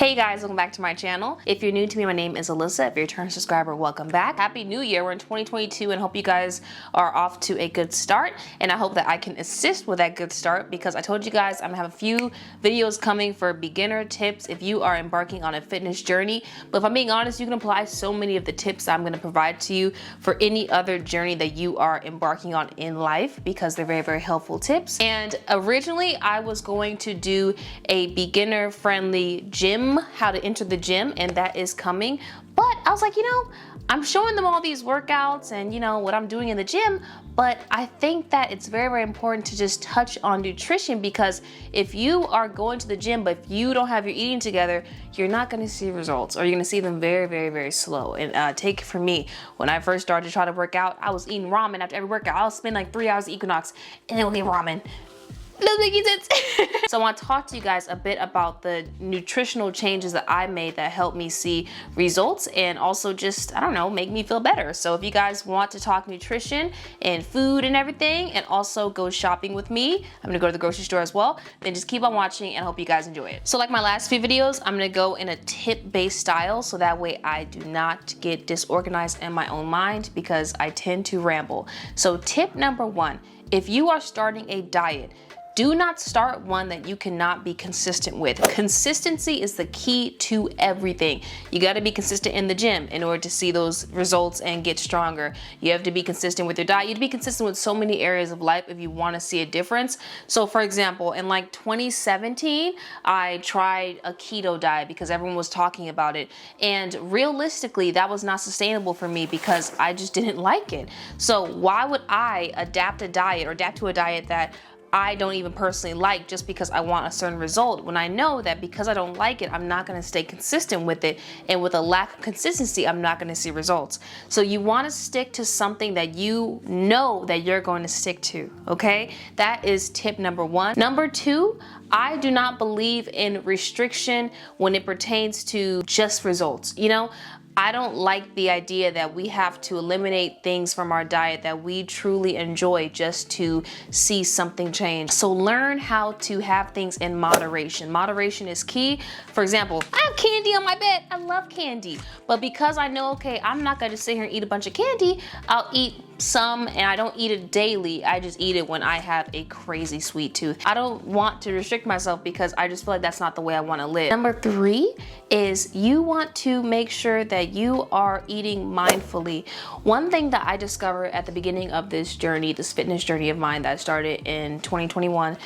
Hey guys, welcome back to my channel. If you're new to me, my name is Alyssa. If you're a return subscriber, welcome back. Happy New Year. We're in 2022 and hope you guys are off to a good start. And I hope that I can assist with that good start because I told you guys I'm gonna have a few videos coming for beginner tips if you are embarking on a fitness journey. But if I'm being honest, you can apply so many of the tips I'm gonna provide to you for any other journey that you are embarking on in life because they're very, very helpful tips. And originally I was going to do a beginner friendly gym, how to enter the gym, and that is coming. But I was like, I'm showing them all these workouts and what I'm doing in the gym, but I think that it's very, very important to just touch on nutrition because if you are going to the gym, but if you don't have your eating together, you're not gonna see results or you're gonna see them very, very, very slow. And take it from me, when I first started to try to work out, I was eating ramen after every workout. I'll spend like 3 hours at Equinox and it would be ramen. Doesn't make any sense. So I want to talk to you guys a bit about the nutritional changes that I made that helped me see results and also just, I don't know, make me feel better. So if you guys want to talk nutrition and food and everything and also go shopping with me, I'm gonna go to the grocery store as well, then just keep on watching and I hope you guys enjoy it. So like my last few videos, I'm gonna go in a tip-based style so that way I do not get disorganized in my own mind because I tend to ramble. So tip number 1, if you are starting a diet, do not start one that you cannot be consistent with. Consistency is the key to everything. You gotta be consistent in the gym in order to see those results and get stronger. You have to be consistent with your diet. You have to be consistent with so many areas of life if you wanna see a difference. So for example, in like 2017, I tried a keto diet because everyone was talking about it. And realistically, that was not sustainable for me because I just didn't like it. So why would I adapt a diet or adapt to a diet that I don't even personally like just because I want a certain result when I know that because I don't like it, I'm not gonna stay consistent with it, and with a lack of consistency, I'm not gonna see results. So you wanna stick to something that you know that you're going to stick to, okay? That is tip number 1. Number 2, I do not believe in restriction when it pertains to just results. I don't like the idea that we have to eliminate things from our diet that we truly enjoy just to see something change. So learn how to have things in moderation. Moderation is key. For example, I have candy on my bed. I love candy. But because I know, okay, I'm not gonna sit here and eat a bunch of candy, I'll eat some, and I don't eat it daily. I just eat it when I have a crazy sweet tooth. I don't want to restrict myself because I just feel like that's not the way I want to live. Number 3 is you want to make sure that you are eating mindfully. One thing that I discovered at the beginning of this journey, this fitness journey of mine that started in 2021,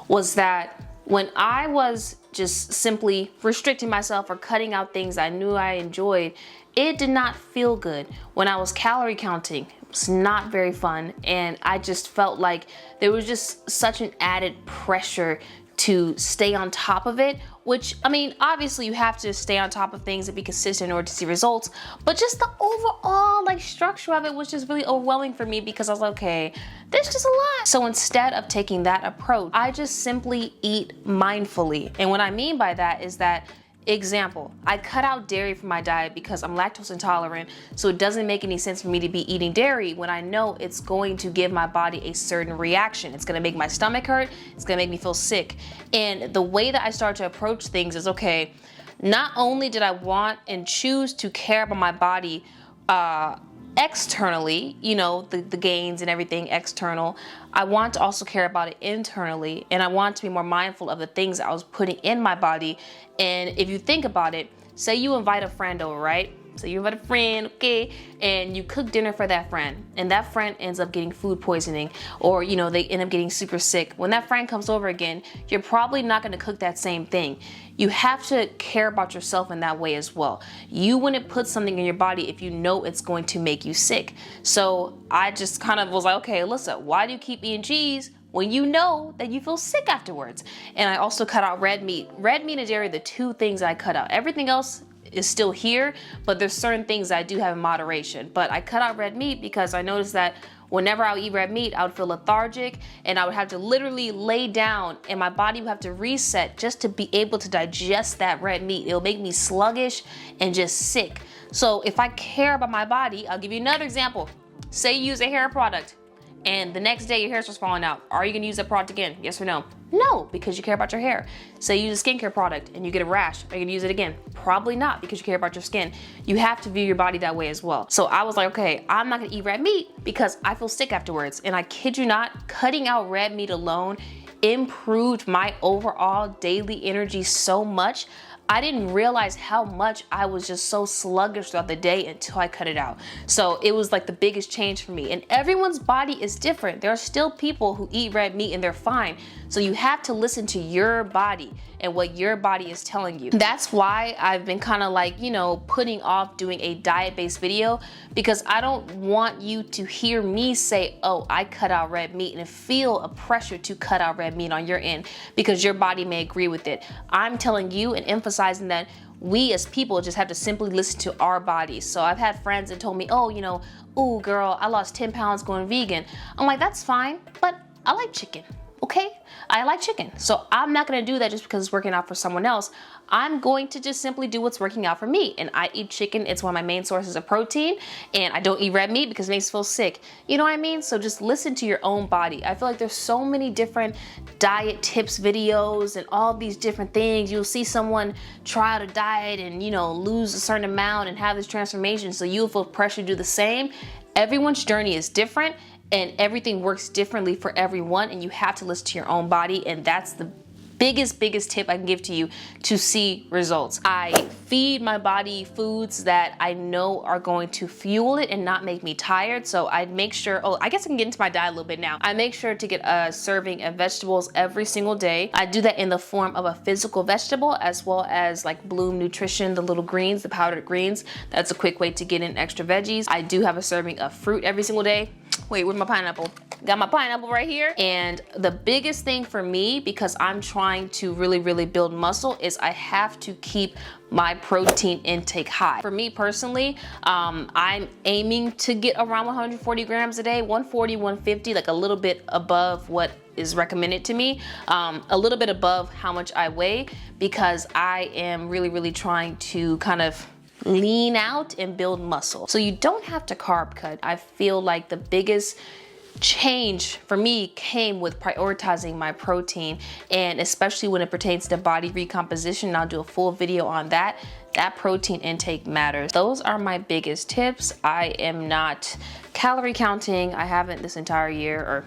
was that when I was just simply restricting myself or cutting out things I knew I enjoyed, it did not feel good. When I was calorie counting, it's not very fun, and I just felt like there was just such an added pressure to stay on top of it, which, I mean, obviously you have to stay on top of things and be consistent in order to see results, but just the overall structure of it was just really overwhelming for me because I was like, okay, there's just a lot. So instead of taking that approach, I just simply eat mindfully. And what I mean by that is that, example, I cut out dairy from my diet because I'm lactose intolerant, so it doesn't make any sense for me to be eating dairy when I know it's going to give my body a certain reaction. It's gonna make my stomach hurt, it's gonna make me feel sick. And the way that I start to approach things is, okay, not only did I want and choose to care about my body externally, the gains and everything external, I want to also care about it internally, and I want to be more mindful of the things I was putting in my body. And if you think about it, say you invite a friend over, right? So you invite a friend, okay, and you cook dinner for that friend, and that friend ends up getting food poisoning, or they end up getting super sick. When that friend comes over again, you're probably not gonna cook that same thing. You have to care about yourself in that way as well. You wouldn't put something in your body if you know it's going to make you sick. So I just kind of was like, okay, Alyssa, why do you keep eating cheese when you know that you feel sick afterwards? And I also cut out red meat. Red meat and dairy are the 2 things I cut out. Everything else is still here, but there's certain things I do have in moderation. But I cut out red meat because I noticed that whenever I would eat red meat, I would feel lethargic and I would have to literally lay down and my body would have to reset just to be able to digest that red meat. It'll make me sluggish and just sick. So if I care about my body, I'll give you another example. Say you use a hair product and the next day your hair starts falling out. Are you gonna use that product again? Yes or no? No, because you care about your hair. Say you use a skincare product and you get a rash, are you gonna use it again? Probably not, because you care about your skin. You have to view your body that way as well. So I was like, okay, I'm not gonna eat red meat because I feel sick afterwards. And I kid you not, cutting out red meat alone improved my overall daily energy so much. I didn't realize how much I was just so sluggish throughout the day until I cut it out. So it was like the biggest change for me. And everyone's body is different. There are still people who eat red meat and they're fine. So you have to listen to your body and what your body is telling you. That's why I've been kind of like, you know, putting off doing a diet-based video, because I don't want you to hear me say, oh, I cut out red meat, and feel a pressure to cut out red meat on your end because your body may agree with it. I'm telling you and emphasizing that we as people just have to simply listen to our bodies. So I've had friends that told me, oh, you know, ooh, girl, I lost 10 pounds going vegan. I'm like, that's fine, but I like chicken. Okay, I like chicken. So I'm not gonna do that just because it's working out for someone else. I'm going to just simply do what's working out for me. And I eat chicken, it's one of my main sources of protein. And I don't eat red meat because it makes me feel sick. You know what I mean? So just listen to your own body. I feel like there's so many different diet tips videos and all these different things. You'll see someone try out a diet and, you know, lose a certain amount and have this transformation. So you'll feel pressure to do the same. Everyone's journey is different. And everything works differently for everyone, and you have to listen to your own body, and that's the biggest tip I can give to you to see results. I feed my body foods that I know are going to fuel it and not make me tired. So I make sure, oh, I guess I can get into my diet a little bit now. I make sure to get a serving of vegetables every single day. I do that in the form of a physical vegetable, as well as like Bloom Nutrition, the little greens, the powdered greens. That's a quick way to get in extra veggies. I do have a serving of fruit every single day. Wait, where's my pineapple? Got my pineapple right here. And the biggest thing for me, because I'm trying to really build muscle, is I have to keep my protein intake high. For me personally, I'm aiming to get around 140 grams a day, 140, 150, like a little bit above what is recommended to me, a little bit above how much I weigh, because I am really trying to kind of lean out and build muscle. So you don't have to carb cut. I feel like the biggest change for me came with prioritizing my protein, and especially when it pertains to body recomposition. I'll do a full video on that. That protein intake matters. Those are my biggest tips. I am not calorie counting. I haven't this entire year, or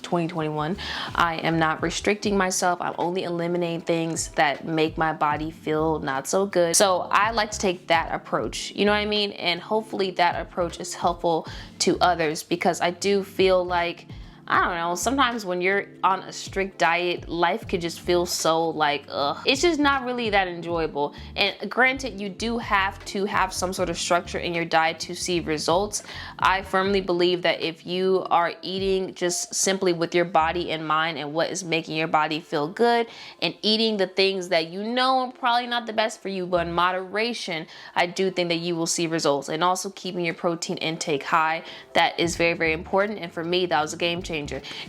2021. I am not restricting myself. I'm only eliminating things that make my body feel not so good. So I like to take that approach, you know what I mean? And hopefully that approach is helpful to others, because I do feel like, I don't know, sometimes when you're on a strict diet, life could just feel so like, ugh. It's just not really that enjoyable. And granted, you do have to have some sort of structure in your diet to see results. I firmly believe that if you are eating just simply with your body in mind and what is making your body feel good, and eating the things that you know are probably not the best for you, but in moderation, I do think that you will see results. And also keeping your protein intake high, that is very important. And for me, that was a game changer.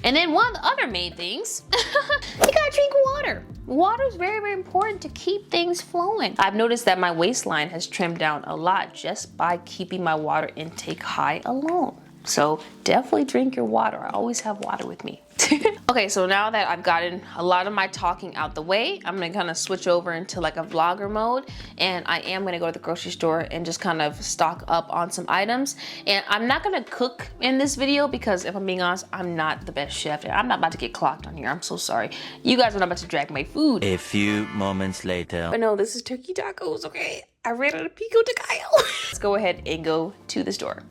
And then one of the other main things, you gotta drink water. Water is very important to keep things flowing. I've noticed that my waistline has trimmed down a lot just by keeping my water intake high alone. So definitely drink your water. I always have water with me. Okay, so now that I've gotten a lot of my talking out the way, I'm gonna kind of switch over into like a vlogger mode, and I am gonna go to the grocery store and just kind of stock up on some items. And I'm not gonna cook in this video because, if I'm being honest, I'm not the best chef, and I'm not about to get clocked on here. I'm so sorry. You guys are not about to drag my food. A few moments later. But no, this is turkey tacos, okay? I ran out of pico de gallo. Let's go ahead and go to the store.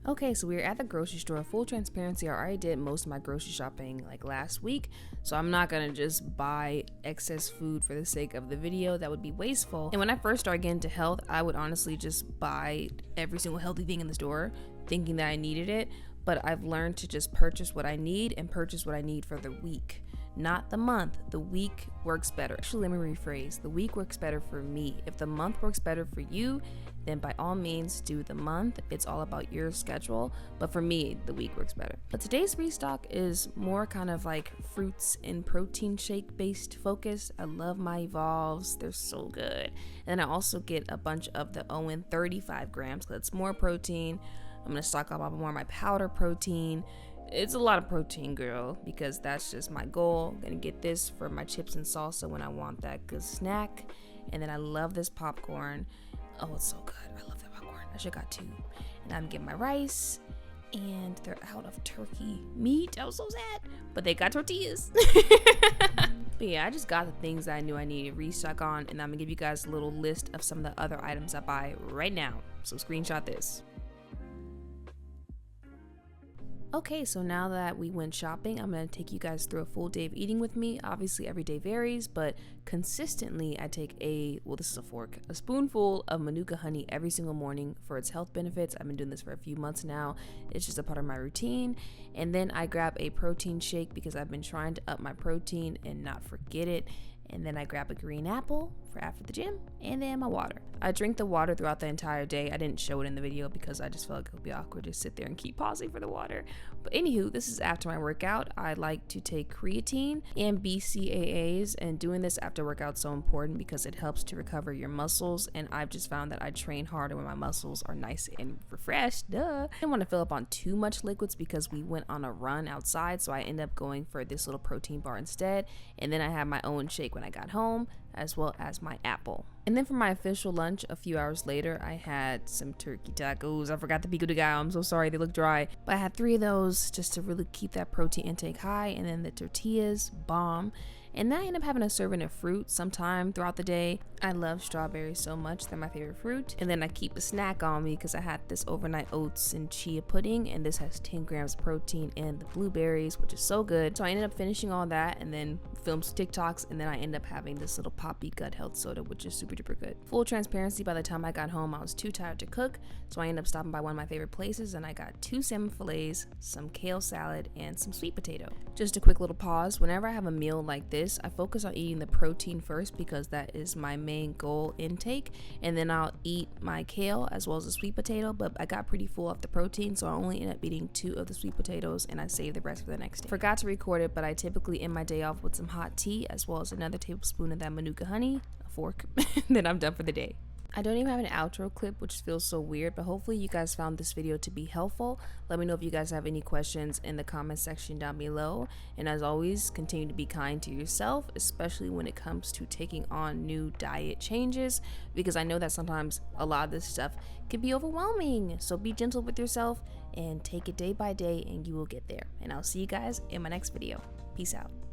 Okay, so we're at the grocery store. Full transparency, I already did most of my grocery shopping like last week, so I'm not gonna just buy excess food for the sake of the video. That would be wasteful. And when I first started getting into health, I would honestly just buy every single healthy thing in the store, thinking that I needed it. But I've learned to just purchase what I need and purchase what I need for the week. not the month. The week works better. Actually, let me rephrase. The week works better for me. If the month works better for you, then by all means do the month. It's all about your schedule. But for me, the week works better. But today's restock is more kind of like fruits and protein shake based focus. I love my Evolves. They're so good. And then I also get a bunch of the OWYN 35 grams because it's more protein. I'm going to stock up on more of my powder protein. It's a lot of protein, girl, because that's just my goal. I'm going to get this for my chips and salsa when I want that good snack. And then I love this popcorn. Oh, it's so good. I love that popcorn. I should have got 2. And I'm getting my rice. And they're out of turkey meat. I was so sad. But they got tortillas. But yeah, I just got the things that I knew I needed to restock on. And I'm going to give you guys a little list of some of the other items I buy right now. So screenshot this. Okay, so now that we went shopping, I'm going to take you guys through a full day of eating with me. Obviously, every day varies, but consistently, I take a spoonful of Manuka honey every single morning for its health benefits. I've been doing this for a few months now. It's just a part of my routine. And then I grab a protein shake because I've been trying to up my protein and not forget it. And then I grab a green apple for after the gym, and then my water. I drink the water throughout the entire day. I didn't show it in the video because I just felt like it would be awkward to sit there and keep pausing for the water. But anywho, this is after my workout. I like to take creatine and BCAAs, and doing this after workout is so important because it helps to recover your muscles. And I've just found that I train harder when my muscles are nice and refreshed. Duh. I didn't want to fill up on too much liquids because we went on a run outside, so I ended up going for this little protein bar instead. And then I had my own shake when I got home, as well as my apple. And then for my official lunch a few hours later, I had some turkey tacos. I forgot the pico de gallo. I'm so sorry, they look dry. But I had 3 of those just to really keep that protein intake high. And then the tortillas, bomb. And then I end up having a serving of fruit sometime throughout the day. I love strawberries so much. They're my favorite fruit. And then I keep a snack on me because I had this overnight oats and chia pudding. And this has 10 grams of protein and the blueberries, which is so good. So I ended up finishing all that and then filmed some TikToks. And then I end up having this little poppy gut health soda, which is super duper good. Full transparency, by the time I got home, I was too tired to cook. So I ended up stopping by one of my favorite places and I got 2 salmon fillets, some kale salad, and some sweet potato. Just a quick little pause. Whenever I have a meal like this, I focus on eating the protein first because that is my main goal intake, and then I'll eat my kale as well as the sweet potato. But I got pretty full off the protein, so I only end up eating 2 of the sweet potatoes and I save the rest for the next day. Forgot to record it, but I typically end my day off with some hot tea as well as another tablespoon of that Manuka honey, a fork, then I'm done for the day. I don't even have an outro clip, which feels so weird, but hopefully you guys found this video to be helpful. Let me know if you guys have any questions in the comment section down below. And as always, continue to be kind to yourself, especially when it comes to taking on new diet changes, because I know that sometimes a lot of this stuff can be overwhelming. So be gentle with yourself and take it day by day and you will get there. And I'll see you guys in my next video. Peace out.